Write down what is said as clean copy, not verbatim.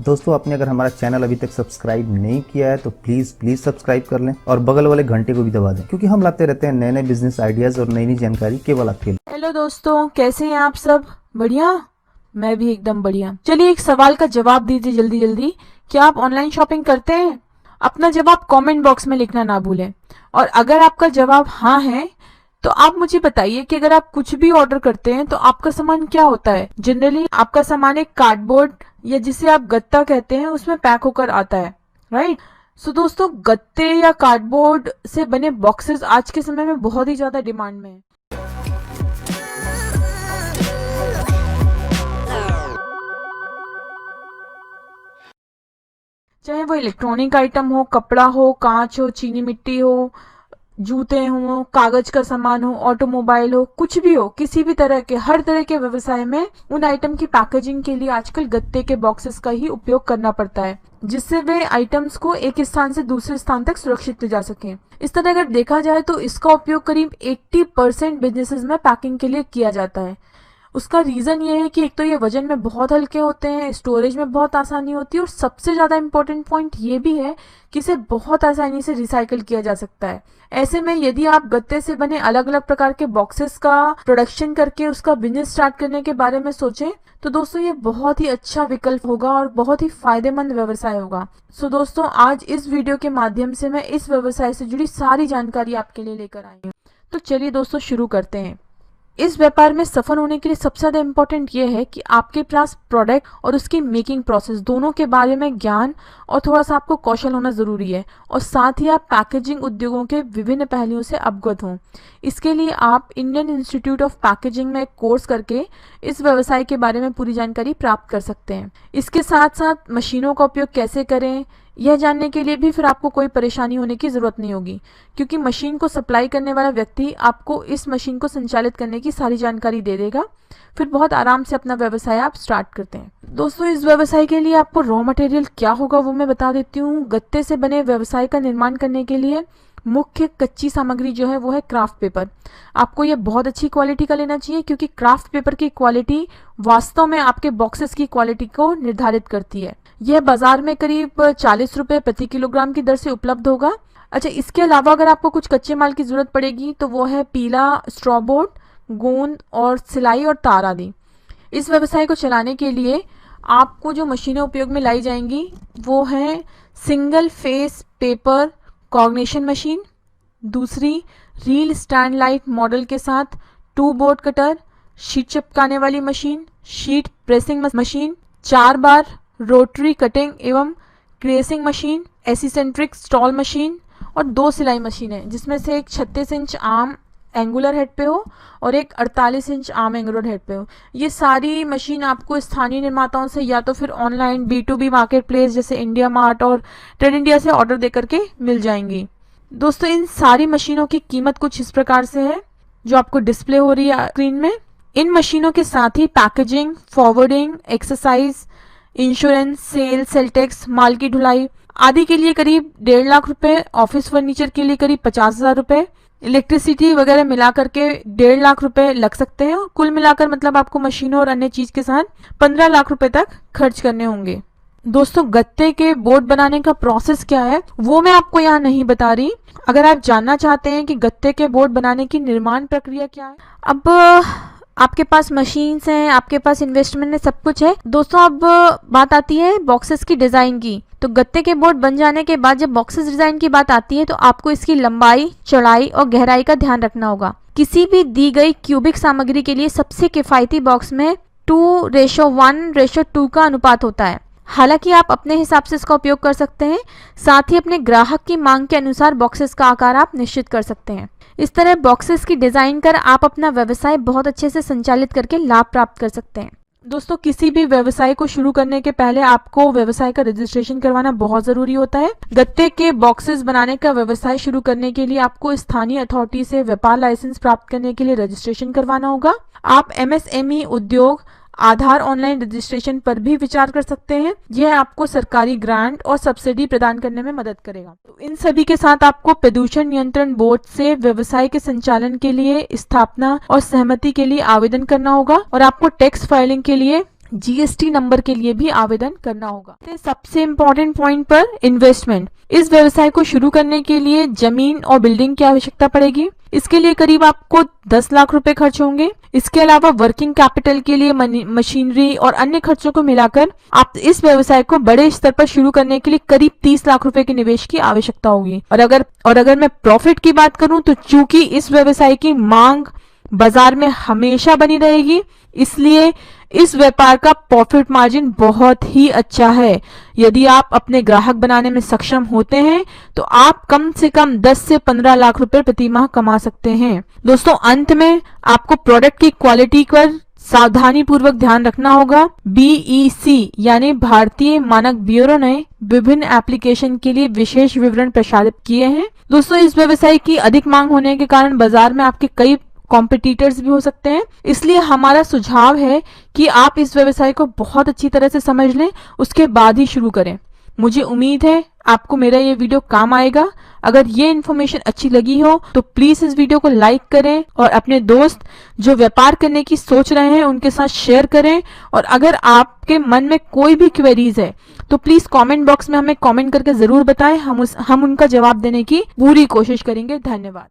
दोस्तों आपने अगर हमारा चैनल अभी तक सब्सक्राइब नहीं किया है तो प्लीज सब्सक्राइब कर लें और बगल वाले घंटे को भी दबा दें, क्योंकि हम लाते रहते हैं नए नए बिजनेस आइडियाज और नई नई जानकारी केवल आपके लिए। हेलो दोस्तों, कैसे हैं आप सब? बढ़िया? मैं भी एकदम बढ़िया। चलिए एक सवाल का जवाब दीजिए जल्दी जल्दी। क्या आप ऑनलाइन शॉपिंग करते हैं? अपना जवाब कमेंट बॉक्स में लिखना ना भूलें। और अगर आपका जवाब हाँ है तो आप मुझे बताइए कि अगर आप कुछ भी ऑर्डर करते हैं तो आपका सामान क्या होता है। जनरली आपका सामान एक कार्डबोर्ड या जिसे आप गत्ता कहते हैं उसमें पैक होकर आता है, राइट? सो दोस्तों, गत्ते या कार्डबोर्ड से बने बॉक्सेस आज के समय में बहुत ही ज्यादा डिमांड में है। चाहे वो इलेक्ट्रॉनिक आइटम हो, कपड़ा हो, कांच हो, चीनी मिट्टी हो, जूते हो, कागज का सामान हो, ऑटोमोबाइल हो, कुछ भी हो, किसी भी तरह के हर तरह के व्यवसाय में उन आइटम की पैकेजिंग के लिए आजकल गत्ते के बॉक्सेस का ही उपयोग करना पड़ता है, जिससे वे आइटम्स को एक स्थान से दूसरे स्थान तक सुरक्षित ले जा सके। इस तरह अगर देखा जाए तो इसका उपयोग करीब 80% बिजनेसेस में पैकिंग के लिए किया जाता है। उसका रीजन ये है कि एक तो ये वजन में बहुत हल्के होते हैं, स्टोरेज में बहुत आसानी होती है और सबसे ज्यादा इंपॉर्टेंट पॉइंट ये भी है कि इसे बहुत आसानी से रिसाइकल किया जा सकता है। ऐसे में यदि आप गत्ते से बने अलग अलग प्रकार के बॉक्सेस का प्रोडक्शन करके उसका बिजनेस स्टार्ट करने के बारे में सोचें तो दोस्तों ये बहुत ही अच्छा विकल्प होगा और बहुत ही फायदेमंद व्यवसाय होगा। सो दोस्तों, आज इस वीडियो के माध्यम से मैं इस व्यवसाय से जुड़ी सारी जानकारी आपके लिए लेकर आई हूँ। तो चलिए दोस्तों शुरू करते हैं। इस व्यापार में सफल होने के लिए सबसे ज्यादा इम्पोर्टेंट ये है कि आपके पास प्रोडक्ट और उसकी मेकिंग प्रोसेस दोनों के बारे में ज्ञान और थोड़ा सा आपको कौशल होना जरूरी है, और साथ ही आप पैकेजिंग उद्योगों के विभिन्न पहलुओं से अवगत हों। इसके लिए आप इंडियन इंस्टीट्यूट ऑफ पैकेजिंग में एक कोर्स करके इस व्यवसाय के बारे में पूरी जानकारी प्राप्त कर सकते हैं। इसके साथ साथ मशीनों का उपयोग कैसे करें यह जानने के लिए भी फिर आपको कोई परेशानी होने की जरूरत नहीं होगी, क्योंकि मशीन को सप्लाई करने वाला व्यक्ति आपको इस मशीन को संचालित करने की सारी जानकारी दे देगा। फिर बहुत आराम से अपना व्यवसाय आप स्टार्ट करते हैं। दोस्तों, इस व्यवसाय के लिए आपको रॉ मटेरियल क्या होगा वो मैं बता देती हूँ। गत्ते से बने व्यवसाय का निर्माण करने के लिए मुख्य कच्ची सामग्री जो है वो है क्राफ्ट पेपर। आपको ये बहुत अच्छी क्वालिटी का लेना चाहिए, क्योंकि क्राफ्ट पेपर की क्वालिटी वास्तव में आपके बॉक्सेस की क्वालिटी को निर्धारित करती है। यह बाजार में करीब 40 रुपए प्रति किलोग्राम की दर से उपलब्ध होगा। अच्छा, इसके अलावा अगर आपको कुछ कच्चे माल की जरूरत पड़ेगी तो वो है पीला, स्ट्रॉ बोर्ड, गोंद और सिलाई और तार आदि। इस व्यवसाय को चलाने के लिए आपको जो मशीनें उपयोग में लाई जाएंगी वो है single phase paper cognition machine, दूसरी रील स्टैंड लाइट मॉडल के साथ 2 बोर्ड कटर, शीट चिपकाने वाली मशीन, शीट प्रेसिंग मशीन, 4 बार रोटरी कटिंग एवं क्रेसिंग मशीन, एसिसेंट्रिक स्टॉल मशीन और 2 सिलाई मशीनें, जिसमें से एक 36 इंच आर्म एंगुलर हेड पे हो और एक 48 इंच आर्म एंगुलर हेड पे हो। ये सारी मशीन आपको स्थानीय निर्माताओं से या तो फिर ऑनलाइन B2B मार्केट प्लेस जैसे इंडिया मार्ट और ट्रेड इंडिया से ऑर्डर दे करके मिल जाएंगी। दोस्तों, इन सारी मशीनों की कीमत कुछ इस प्रकार से है जो आपको डिस्प्ले हो रही है स्क्रीन में। इन मशीनों के साथ ही packaging, forwarding, exercise, insurance, sale tax, माल की ढुलाई आदि के लिए करीब 1.5 लाख रुपए, ऑफिस फर्नीचर के लिए करीब 50,000 रुपए, इलेक्ट्रिसिटी वगैरह मिलाकर के 1.5 लाख रुपए लग सकते हैं। कुल मिलाकर मतलब आपको मशीनों और अन्य चीज के साथ 15 लाख रुपए तक खर्च करने होंगे। दोस्तों, गत्ते के बोर्ड बनाने का प्रोसेस क्या है वो मैं आपको यहाँ नहीं बता रही। अगर आप जानना चाहते हैं कि गत्ते के बोर्ड बनाने की निर्माण प्रक्रिया क्या है, अब आपके पास मशीन्स हैं, आपके पास इन्वेस्टमेंट है, सब कुछ है। दोस्तों, अब बात आती है बॉक्सेस की डिजाइन की। तो गत्ते के बोर्ड बन जाने के बाद जब बॉक्सेस डिजाइन की बात आती है तो आपको इसकी लंबाई, चौड़ाई और गहराई का ध्यान रखना होगा। किसी भी दी गई क्यूबिक सामग्री के लिए सबसे किफायती बॉक्स में 2:1:2 का अनुपात होता है। हालांकि आप अपने हिसाब से इसका उपयोग कर सकते हैं, साथ ही अपने ग्राहक की मांग के अनुसार बॉक्सेस का आकार आप निश्चित कर सकते हैं। इस तरह बॉक्सेस की डिजाइन कर आप अपना व्यवसाय बहुत अच्छे से संचालित करके लाभ प्राप्त कर सकते हैं। दोस्तों, किसी भी व्यवसाय को शुरू करने के पहले आपको व्यवसाय का रजिस्ट्रेशन करवाना बहुत जरूरी होता है। गत्ते के बॉक्सेस बनाने का व्यवसाय शुरू करने के लिए आपको स्थानीय अथॉरिटी से व्यापार लाइसेंस प्राप्त करने के लिए रजिस्ट्रेशन करवाना होगा। आप MSME उद्योग आधार ऑनलाइन रजिस्ट्रेशन पर भी विचार कर सकते हैं। यह आपको सरकारी ग्रांट और सब्सिडी प्रदान करने में मदद करेगा। तो इन सभी के साथ आपको प्रदूषण नियंत्रण बोर्ड से व्यवसाय के संचालन के लिए स्थापना और सहमति के लिए आवेदन करना होगा, और आपको टैक्स फाइलिंग के लिए जीएसटी नंबर के लिए भी आवेदन करना होगा। तो सबसे इम्पोर्टेंट पॉइंट पर इन्वेस्टमेंट। इस व्यवसाय को शुरू करने के लिए जमीन और बिल्डिंग की आवश्यकता पड़ेगी। इसके लिए करीब आपको 10 लाख रुपए खर्च होंगे। इसके अलावा वर्किंग कैपिटल के लिए मशीनरी और अन्य खर्चों को मिलाकर आप इस व्यवसाय को बड़े स्तर पर शुरू करने के लिए करीब 30 लाख रुपए के निवेश की आवश्यकता होगी। और अगर मैं प्रॉफिट की बात करूं तो चूंकि इस व्यवसाय की मांग बाजार में हमेशा बनी रहेगी, इसलिए इस व्यापार का प्रॉफिट मार्जिन बहुत ही अच्छा है। यदि आप अपने ग्राहक बनाने में सक्षम होते हैं तो आप कम से कम 10 से 15 लाख रुपए प्रति माह कमा सकते हैं। दोस्तों, अंत में आपको प्रोडक्ट की क्वालिटी पर सावधानी पूर्वक ध्यान रखना होगा। BEC यानी भारतीय मानक ब्यूरो ने विभिन्न एप्लीकेशन के लिए विशेष विवरण प्रसारित किए हैं। दोस्तों, इस व्यवसाय की अधिक मांग होने के कारण बाजार में आपके कई कॉम्पिटिटर्स भी हो सकते हैं, इसलिए हमारा सुझाव है कि आप इस व्यवसाय को बहुत अच्छी तरह से समझ लें, उसके बाद ही शुरू करें। मुझे उम्मीद है आपको मेरा ये वीडियो काम आएगा। अगर ये इन्फॉर्मेशन अच्छी लगी हो तो प्लीज इस वीडियो को लाइक करें और अपने दोस्त जो व्यापार करने की सोच रहे हैं उनके साथ शेयर करें। और अगर आपके मन में कोई भी क्वेरीज है तो प्लीज कमेंट बॉक्स में हमें कमेंट करके जरूर बताएं। हम उनका जवाब देने की पूरी कोशिश करेंगे। धन्यवाद।